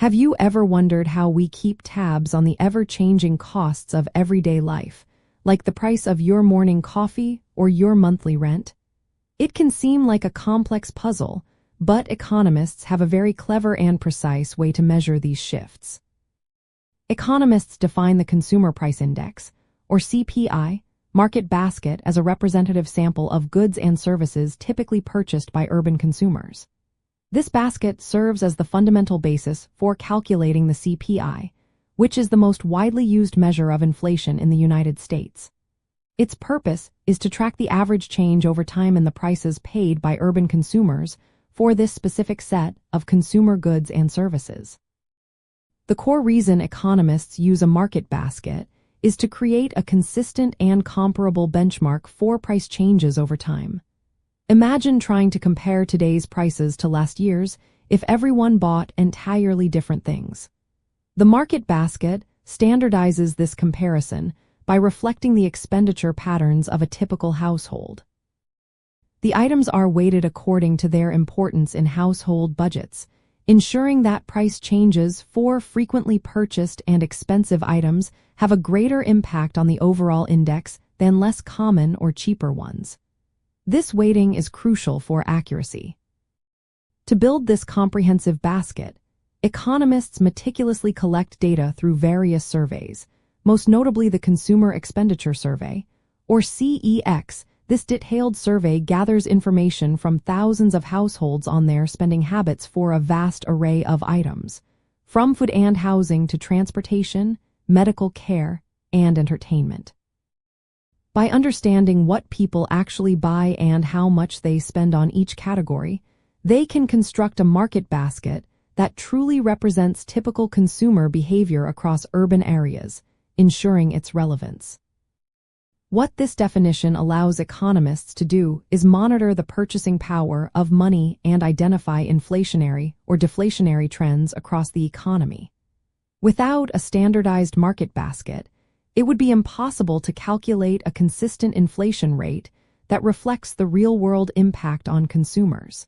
Have you ever wondered how we keep tabs on the ever-changing costs of everyday life, like the price of your morning coffee or your monthly rent? It can seem like a complex puzzle, but economists have a very clever and precise way to measure these shifts. Economists define the Consumer Price Index, or CPI, market basket as a representative sample of goods and services typically purchased by urban consumers. This basket serves as the fundamental basis for calculating the CPI, which is the most widely used measure of inflation in the United States. Its purpose is to track the average change over time in the prices paid by urban consumers for this specific set of consumer goods and services. The core reason economists use a market basket is to create a consistent and comparable benchmark for price changes over time. Imagine trying to compare today's prices to last year's if everyone bought entirely different things. The market basket standardizes this comparison by reflecting the expenditure patterns of a typical household. The items are weighted according to their importance in household budgets, ensuring that price changes for frequently purchased and expensive items have a greater impact on the overall index than less common or cheaper ones. This weighting is crucial for accuracy. To build this comprehensive basket, economists meticulously collect data through various surveys, most notably the Consumer Expenditure Survey, or CEX. This detailed survey gathers information from thousands of households on their spending habits for a vast array of items, from food and housing to transportation, medical care, and entertainment. By understanding what people actually buy and how much they spend on each category, they can construct a market basket that truly represents typical consumer behavior across urban areas, ensuring its relevance. What this definition allows economists to do is monitor the purchasing power of money and identify inflationary or deflationary trends across the economy. Without a standardized market basket, it would be impossible to calculate a consistent inflation rate that reflects the real-world impact on consumers.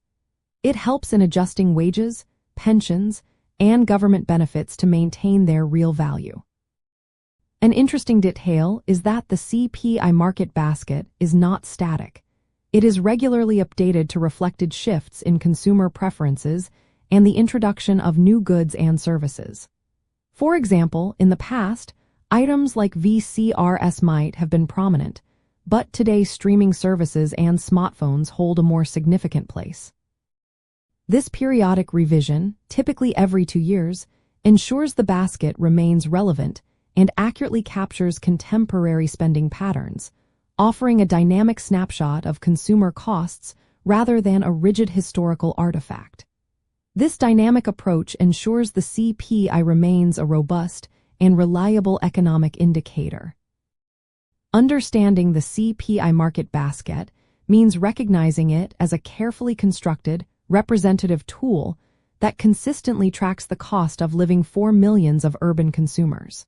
It helps in adjusting wages, pensions, and government benefits to maintain their real value. An interesting detail is that the CPI market basket is not static. It is regularly updated to reflect shifts in consumer preferences and the introduction of new goods and services. For example, in the past, items like VCRs might have been prominent, but today streaming services and smartphones hold a more significant place. This periodic revision, typically every 2 years, ensures the basket remains relevant and accurately captures contemporary spending patterns, offering a dynamic snapshot of consumer costs rather than a rigid historical artifact. This dynamic approach ensures the CPI remains a robust and reliable economic indicator. Understanding the CPI market basket means recognizing it as a carefully constructed, representative tool that consistently tracks the cost of living for millions of urban consumers.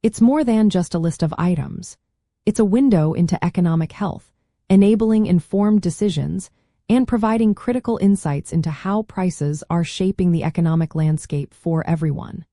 It's more than just a list of items. It's a window into economic health, enabling informed decisions and providing critical insights into how prices are shaping the economic landscape for everyone.